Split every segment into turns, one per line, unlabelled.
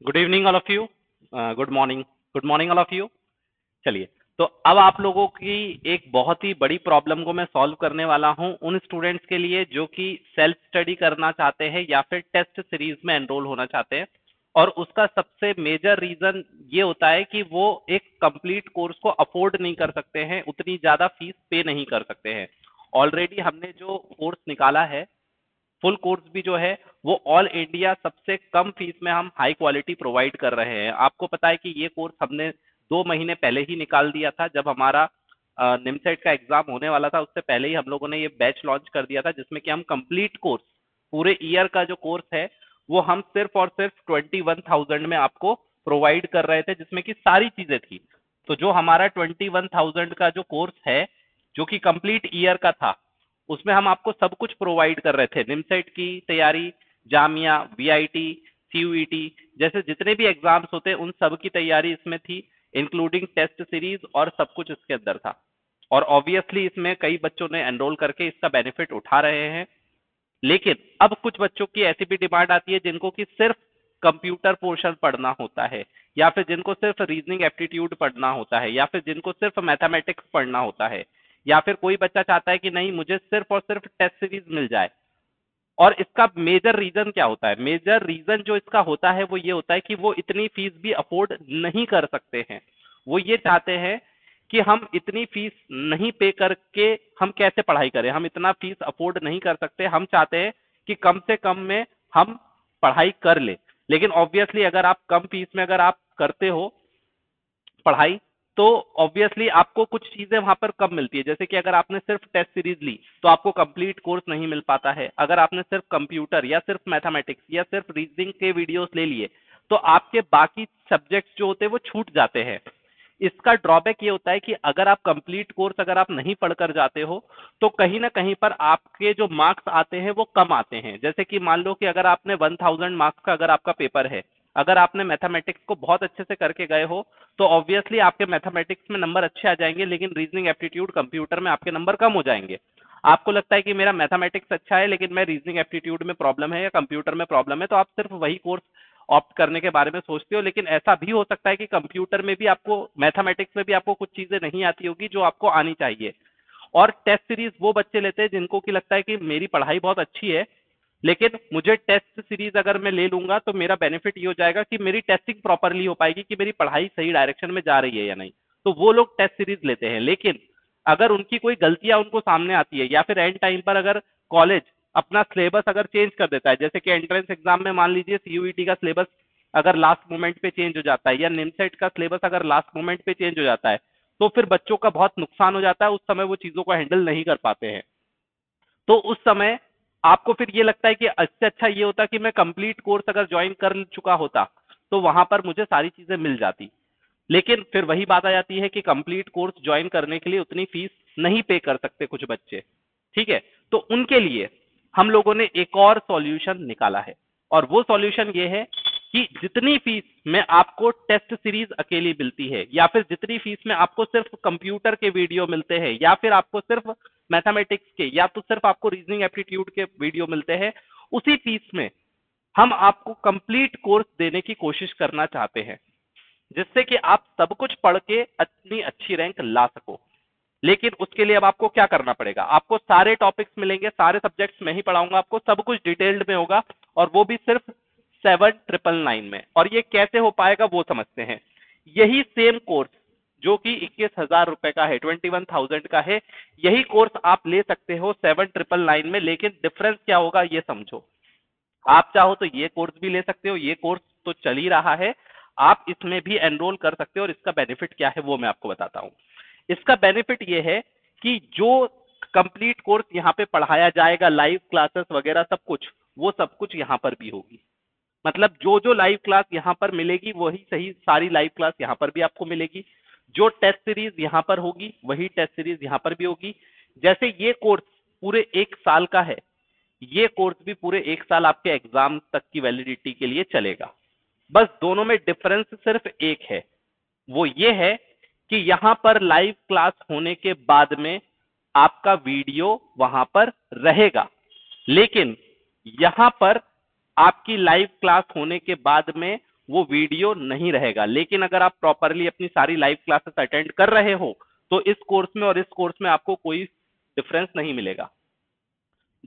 Good evening all of you. Good morning all of you. चलिए, तो अब आप लोगों की एक बहुत ही बड़ी प्रॉब्लम को मैं सॉल्व करने वाला हूं उन स्टूडेंट्स के लिए जो कि सेल्फ स्टडी करना चाहते हैं या फिर टेस्ट सीरीज में एनरोल होना चाहते हैं। और उसका सबसे मेजर रीजन ये होता है कि वो एक कंप्लीट कोर्स को अफोर्ड नहीं कर सकते हैं, उतनी ज्यादा फीस पे नहीं कर सकते हैं। ऑलरेडी हमने जो कोर्स निकाला है, फुल कोर्स भी जो है, वो ऑल इंडिया सबसे कम फीस में हम हाई क्वालिटी प्रोवाइड कर रहे हैं। आपको पता है कि ये कोर्स हमने 2 महीने पहले ही निकाल दिया था, जब हमारा निमसेट का एग्जाम होने वाला था उससे पहले ही हम लोगों ने ये बैच लॉन्च कर दिया था, जिसमें कि हम कंप्लीट कोर्स, पूरे ईयर का जो कोर्स है, वो हम सिर्फ और सिर्फ 21,000 में आपको प्रोवाइड कर रहे थे, जिसमें कि सारी चीजें थी। तो जो हमारा 21,000 का जो कोर्स है, जो कि कंप्लीट ईयर का था, उसमें हम आपको सब कुछ प्रोवाइड कर रहे थे। निमसेट की तैयारी, जामिया, वीआईटी, सीयूईटी जैसे जितने भी एग्जाम्स होते हैं उन सब की तैयारी इसमें थी, इंक्लूडिंग टेस्ट सीरीज, और सब कुछ इसके अंदर था। और ऑब्वियसली इसमें कई बच्चों ने एनरोल करके इसका बेनिफिट उठा रहे हैं। लेकिन अब कुछ बच्चों की ऐसी भी डिमांड आती है जिनको कि सिर्फ कंप्यूटर पोर्शन पढ़ना होता है, या फिर जिनको सिर्फ रीजनिंग एप्टीट्यूड पढ़ना होता है, या फिर जिनको सिर्फ मैथमेटिक्स पढ़ना होता है, या फिर कोई बच्चा चाहता है कि नहीं, मुझे सिर्फ और सिर्फ टेस्ट सीरीज मिल जाए। और इसका मेजर रीजन क्या होता है? मेजर रीजन जो इसका होता है वो ये होता है कि वो इतनी फीस भी अफोर्ड नहीं कर सकते हैं। वो ये चाहते हैं कि हम इतनी फीस नहीं पे करके हम कैसे पढ़ाई करें, हम इतना फीस अफोर्ड नहीं कर सकते, हम चाहते हैं कि कम से कम में हम पढ़ाई कर ले। लेकिन ऑब्वियसली अगर आप कम फीस में अगर आप करते हो पढ़ाई, तो ऑब्वियसली आपको कुछ चीजें वहां पर कम मिलती है। जैसे कि अगर आपने सिर्फ टेस्ट सीरीज ली तो आपको कंप्लीट कोर्स नहीं मिल पाता है। अगर आपने सिर्फ कंप्यूटर या सिर्फ मैथमेटिक्स या सिर्फ रीजनिंग के वीडियोस ले लिए तो आपके बाकी सब्जेक्ट्स जो होते हैं वो छूट जाते हैं। इसका ड्रॉबैक ये होता है कि अगर आप कंप्लीट कोर्स अगर आप नहीं पढ़कर जाते हो तो कहीं ना कहीं पर आपके जो मार्क्स आते हैं वो कम आते हैं। जैसे कि मान लो कि अगर आपने 1000 मार्क्स का अगर आपका पेपर है, अगर आपने मैथमेटिक्स को बहुत अच्छे से करके गए हो तो ऑब्वियसली आपके मैथमेटिक्स में नंबर अच्छे आ जाएंगे, लेकिन रीजनिंग एप्टीट्यूड कंप्यूटर में आपके नंबर कम हो जाएंगे। आपको लगता है कि मेरा मैथमेटिक्स अच्छा है लेकिन मैं रीजनिंग एप्टीट्यूड में प्रॉब्लम है या कंप्यूटर में प्रॉब्लम है, तो आप सिर्फ वही कोर्स ऑप्ट करने के बारे में सोचते हो। लेकिन ऐसा भी हो सकता है कि कंप्यूटर में भी आपको, मैथमेटिक्स में भी आपको कुछ चीजें नहीं आती होगी जो आपको आनी चाहिए। और टेस्ट सीरीज वो बच्चे लेते हैं जिनको कि लगता है कि मेरी पढ़ाई बहुत अच्छी है, लेकिन मुझे टेस्ट सीरीज अगर मैं ले लूंगा तो मेरा बेनिफिट ये हो जाएगा कि मेरी टेस्टिंग प्रॉपरली हो पाएगी कि मेरी पढ़ाई सही डायरेक्शन में जा रही है या नहीं। तो वो लोग टेस्ट सीरीज लेते हैं। लेकिन अगर उनकी कोई गलतियां उनको सामने आती है, या फिर एंड टाइम पर अगर कॉलेज अपना सिलेबस अगर चेंज कर देता है, जैसे कि एंट्रेंस एग्जाम में मान लीजिए सीयूईटी का सिलेबस अगर लास्ट मोमेंट पे चेंज हो जाता है, या निमसेट का सिलेबस अगर लास्ट मोमेंट पे चेंज हो जाता है, तो फिर बच्चों का बहुत नुकसान हो जाता है। उस समय वो चीजों को हैंडल नहीं कर पाते हैं। तो उस समय आपको फिर ये लगता है कि इससे अच्छा ये होता कि मैं कंप्लीट कोर्स अगर ज्वाइन कर चुका होता तो वहां पर मुझे सारी चीजें मिल जाती। लेकिन फिर वही बात आ जाती है कि कंप्लीट कोर्स ज्वाइन करने के लिए उतनी फीस नहीं पे कर सकते कुछ बच्चे। ठीक है, तो उनके लिए हम लोगों ने एक और सॉल्यूशन निकाला है। और वो सॉल्यूशन ये है कि जितनी फीस में आपको टेस्ट सीरीज अकेली मिलती है, या फिर जितनी फीस में आपको सिर्फ कंप्यूटर के वीडियो मिलते हैं, या फिर आपको सिर्फ मैथमेटिक्स के, या तो सिर्फ आपको रीजनिंग एप्टीट्यूड के वीडियो मिलते हैं, उसी फीस में हम आपको कंप्लीट कोर्स देने की कोशिश करना चाहते हैं, जिससे कि आप सब कुछ पढ़ के अपनी अच्छी रैंक ला सको। लेकिन उसके लिए अब आपको क्या करना पड़ेगा? आपको सारे टॉपिक्स मिलेंगे, सारे सब्जेक्ट्स में ही पढ़ाऊंगा आपको, सब कुछ डिटेल्ड में होगा, और वो भी सिर्फ 7,999 में। और ये कैसे हो पाएगा वो समझते हैं। यही सेम कोर्स जो कि 21,000 रुपए का है, 21,000 का है, यही कोर्स आप ले सकते हो 7,999 में। लेकिन डिफरेंस क्या होगा ये समझो। आप चाहो तो ये कोर्स भी ले सकते हो, ये कोर्स तो चल ही रहा है, आप इसमें भी एनरोल कर सकते हो। और इसका बेनिफिट क्या है वो मैं आपको बताता हूं। इसका बेनिफिट ये है कि जो कंप्लीट कोर्स यहाँ पे पढ़ाया जाएगा, लाइव क्लासेस वगैरह सब कुछ, वो सब कुछ यहाँ पर भी होगी। मतलब जो जो लाइव क्लास यहाँ पर मिलेगी वही सही सारी लाइव क्लास यहाँ पर भी आपको मिलेगी। जो टेस्ट सीरीज यहाँ पर होगी वही टेस्ट सीरीज यहाँ पर भी होगी। जैसे ये कोर्स पूरे 1 साल का है, ये कोर्स भी पूरे 1 साल आपके एग्जाम तक की वैलिडिटी के लिए चलेगा। बस दोनों में डिफरेंस सिर्फ एक है, वो ये है कि यहां पर लाइव क्लास होने के बाद में आपका वीडियो वहां पर रहेगा। लेकिन यहां पर आपकी लाइव क्लास होने के बाद में वो वीडियो नहीं रहेगा। लेकिन अगर आप प्रॉपरली अपनी सारी लाइव क्लासेस अटेंड कर रहे हो तो इस कोर्स में और इस कोर्स में आपको कोई डिफरेंस नहीं मिलेगा।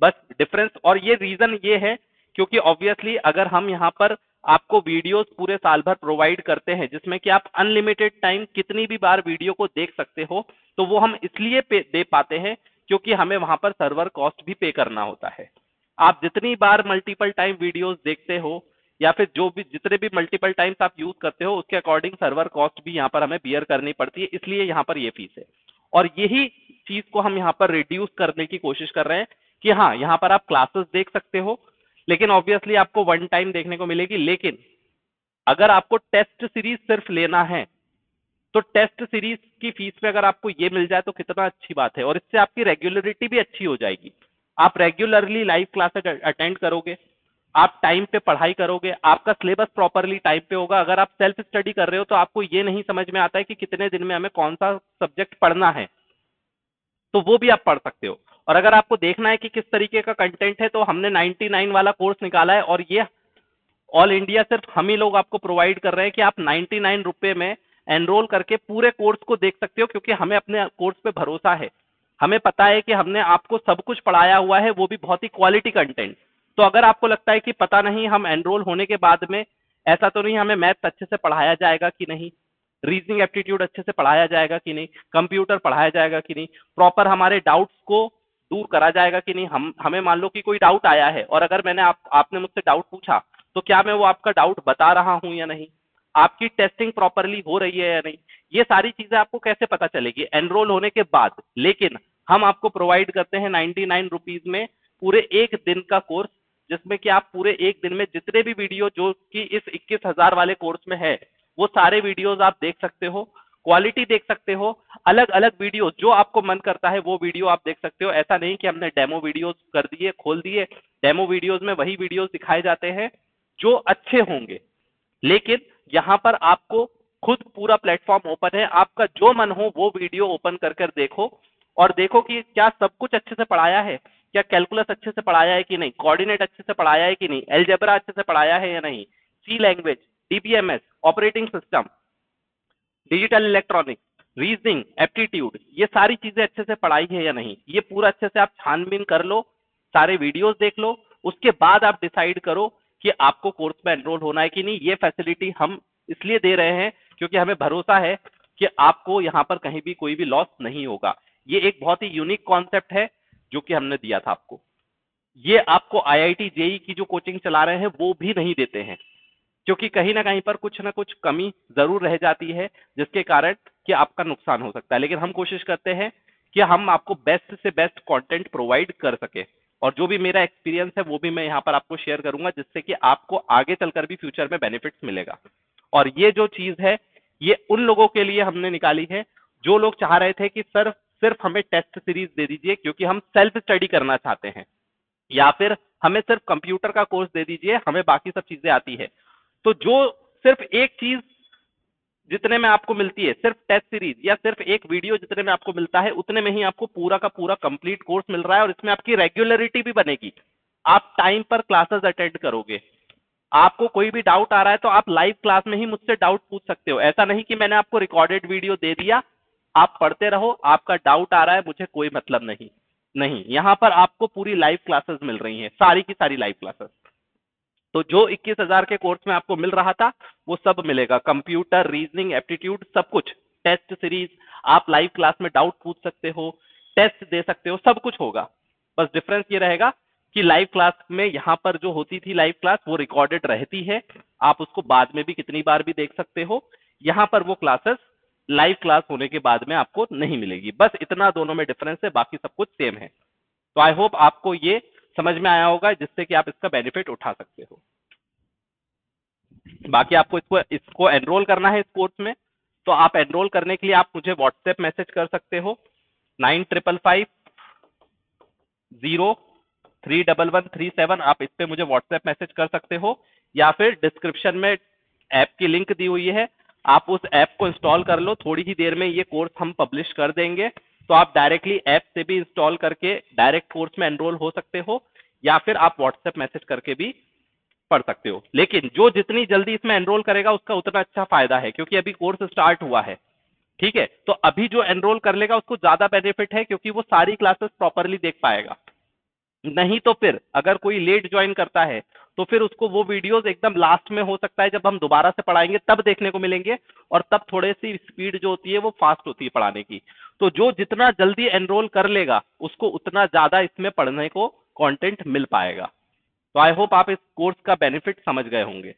बस डिफरेंस, और ये रीजन ये है क्योंकि ऑब्वियसली अगर हम यहाँ पर आपको वीडियोस पूरे साल भर प्रोवाइड करते हैं जिसमें कि आप अनलिमिटेड टाइम कितनी भी बार वीडियो को देख सकते हो, तो वो हम इसलिए दे पाते हैं क्योंकि हमें वहां पर सर्वर कॉस्ट भी पे करना होता है। आप जितनी बार मल्टीपल टाइम वीडियोस देखते हो या फिर जो भी जितने भी मल्टीपल टाइम्स आप यूज करते हो उसके अकॉर्डिंग सर्वर कॉस्ट भी यहाँ पर हमें बियर करनी पड़ती है, इसलिए यहाँ पर ये फीस है। और यही चीज को हम यहाँ पर रिड्यूस करने की कोशिश कर रहे हैं कि हाँ यहाँ पर आप क्लासेस देख सकते हो लेकिन ऑब्वियसली आपको वन टाइम देखने को मिलेगी। लेकिन अगर आपको टेस्ट सीरीज सिर्फ लेना है तो टेस्ट सीरीज की फीस पे अगर आपको ये मिल जाए तो कितना अच्छी बात है, और इससे आपकी रेगुलरिटी भी अच्छी हो जाएगी। आप रेगुलरली लाइव क्लासेस अटेंड करोगे, आप टाइम पे पढ़ाई करोगे, आपका सिलेबस प्रॉपरली टाइम पे होगा। अगर आप सेल्फ स्टडी कर रहे हो तो आपको ये नहीं समझ में आता है कि कितने दिन में हमें कौन सा सब्जेक्ट पढ़ना है, तो वो भी आप पढ़ सकते हो। और अगर आपको देखना है कि किस तरीके का कंटेंट है तो हमने 99 वाला कोर्स निकाला है और ये ऑल इंडिया सिर्फ हम ही लोग आपको प्रोवाइड कर रहे हैं कि आप 99 रुपए में एनरोल करके पूरे कोर्स को देख सकते हो, क्योंकि हमें अपने कोर्स पे भरोसा है। हमें पता है कि हमने आपको सब कुछ पढ़ाया हुआ है, वो भी बहुत ही क्वालिटी कंटेंट। तो अगर आपको लगता है कि पता नहीं हम एनरोल होने के बाद में ऐसा तो नहीं हमें मैथ अच्छे से पढ़ाया जाएगा कि नहीं, रीजनिंग एप्टीट्यूड अच्छे से पढ़ाया जाएगा कि नहीं, कंप्यूटर पढ़ाया जाएगा कि नहीं, प्रॉपर हमारे डाउट्स को दूर करा जाएगा कि नहीं। हमें मान लो कि कोई डाउट आया है और अगर मैंने आपने मुझसे डाउट पूछा तो क्या मैं वो आपका डाउट बता रहा हूं या नहीं, आपकी टेस्टिंग प्रॉपरली हो रही है या नहीं, ये सारी चीजें आपको कैसे पता चलेगी एनरोल होने के बाद। लेकिन हम आपको प्रोवाइड करते हैं 99 रुपीज में पूरे एक दिन का कोर्स, जिसमें कि आप पूरे एक दिन में जितने भी वीडियो जो कि इस 21,000 वाले कोर्स में है वो सारे वीडियोस आप देख सकते हो, क्वालिटी देख सकते हो। अलग अलग वीडियो जो आपको मन करता है वो वीडियो आप देख सकते हो। ऐसा नहीं कि हमने डेमो वीडियोस कर दिए, खोल दिए। डेमो वीडियोस में वही वीडियोस दिखाए जाते हैं जो अच्छे होंगे, लेकिन यहाँ पर आपको खुद पूरा प्लेटफॉर्म ओपन है, आपका जो मन हो वो वीडियो ओपन कर कर देखो और देखो कि क्या सब कुछ अच्छे से पढ़ाया है, क्या कैलकुलस अच्छे से पढ़ाया है कि नहीं, कोऑर्डिनेट अच्छे से पढ़ाया है कि नहीं, अलजेब्रा अच्छे से पढ़ाया है या नहीं, C language, DBMS, operating system, digital electronics, reasoning, aptitude, ये सारी चीजें अच्छे से पढ़ाई है या नहीं, ये पूरा अच्छे से आप छानबीन कर लो, सारे वीडियोस देख लो। उसके बाद आप डिसाइड करो कि आपको कोर्स में एनरोल होना है कि नहीं। ये फैसिलिटी हम इसलिए दे रहे हैं क्योंकि हमें भरोसा है कि आपको यहाँ पर कहीं भी कोई भी लॉस नहीं होगा। ये एक बहुत ही यूनिक कॉन्सेप्ट है जो कि हमने दिया था आपको। ये आपको आईआईटी जेई की जो कोचिंग चला रहे हैं वो भी नहीं देते हैं, क्योंकि कहीं ना कुछ कमी जरूर रह जाती है जिसके कारण कि आपका नुकसान हो सकता है। लेकिन हम कोशिश करते हैं कि हम आपको बेस्ट से बेस्ट कंटेंट प्रोवाइड कर सके, और जो भी मेरा एक्सपीरियंस है वो भी मैं यहाँ पर आपको शेयर करूंगा जिससे कि आपको आगे चलकर भी फ्यूचर में बेनिफिट्स मिलेगा। और ये जो चीज है ये उन लोगों के लिए हमने निकाली है जो लोग चाह रहे थे कि सर सिर्फ हमें टेस्ट सीरीज दे दीजिए क्योंकि हम सेल्फ स्टडी करना चाहते हैं, या फिर हमें सिर्फ कंप्यूटर का कोर्स दे दीजिए हमें बाकी सब चीजें आती है। तो जो सिर्फ एक चीज जितने में आपको मिलती है, सिर्फ टेस्ट सीरीज या सिर्फ एक वीडियो जितने में आपको मिलता है उतने में ही आपको पूरा का पूरा कंप्लीट कोर्स मिल रहा है, और इसमें आपकी रेगुलरिटी भी बनेगी। आप टाइम पर क्लासेस अटेंड करोगे, आपको कोई भी डाउट आ रहा है तो आप लाइव क्लास में ही मुझसे डाउट पूछ सकते हो। ऐसा नहीं कि मैंने आपको रिकॉर्डेड वीडियो दे दिया, आप पढ़ते रहो, आपका डाउट आ रहा है मुझे कोई मतलब नहीं। नहीं, यहाँ पर आपको पूरी लाइव क्लासेस मिल रही हैं, सारी की सारी लाइव क्लासेस। तो जो 21,000 के कोर्स में आपको मिल रहा था वो सब मिलेगा, कंप्यूटर, रीजनिंग, एप्टीट्यूड, सब कुछ, टेस्ट सीरीज, आप लाइव क्लास में डाउट पूछ सकते हो, टेस्ट दे सकते हो, सब कुछ होगा। बस डिफरेंस ये रहेगा कि लाइव क्लास में यहाँ पर जो होती थी लाइव क्लास वो रिकॉर्डेड रहती है, आप उसको बाद में भी कितनी बार भी देख सकते हो। यहाँ पर वो क्लासेस लाइव क्लास होने के बाद में आपको नहीं मिलेगी। बस इतना दोनों में डिफरेंस है, बाकी सब कुछ सेम है। तो आई होप आपको ये समझ में आया होगा जिससे कि आप इसका बेनिफिट उठा सकते हो। बाकी आपको इसको एनरोल करना है इस कोर्स में, तो आप एनरोल करने के लिए आप मुझे व्हाट्सएप मैसेज कर सकते हो 9555031137। आप इस पे मुझे व्हाट्सएप मैसेज कर सकते हो, या फिर डिस्क्रिप्शन में ऐप की लिंक दी हुई है, आप उस ऐप को इंस्टॉल कर लो। थोड़ी ही देर में ये कोर्स हम पब्लिश कर देंगे, तो आप डायरेक्टली ऐप से भी इंस्टॉल करके डायरेक्ट कोर्स में एनरोल हो सकते हो, या फिर आप व्हाट्सएप मैसेज करके भी पढ़ सकते हो। लेकिन जो जितनी जल्दी इसमें एनरोल करेगा उसका उतना अच्छा फायदा है, क्योंकि अभी कोर्स स्टार्ट हुआ है। ठीक है, तो अभी जो एनरोल कर लेगा उसको ज्यादा बेनिफिट है, क्योंकि वो सारी क्लासेस प्रॉपरली देख पाएगा। नहीं तो फिर अगर कोई लेट ज्वाइन करता है तो फिर उसको वो वीडियोस एकदम लास्ट में, हो सकता है जब हम दोबारा से पढ़ाएंगे तब देखने को मिलेंगे, और तब थोड़ी सी स्पीड जो होती है वो फास्ट होती है पढ़ाने की। तो जो जितना जल्दी एनरोल कर लेगा उसको उतना ज्यादा इसमें पढ़ने को कंटेंट मिल पाएगा। तो आई होप आप इस कोर्स का बेनिफिट समझ गए होंगे।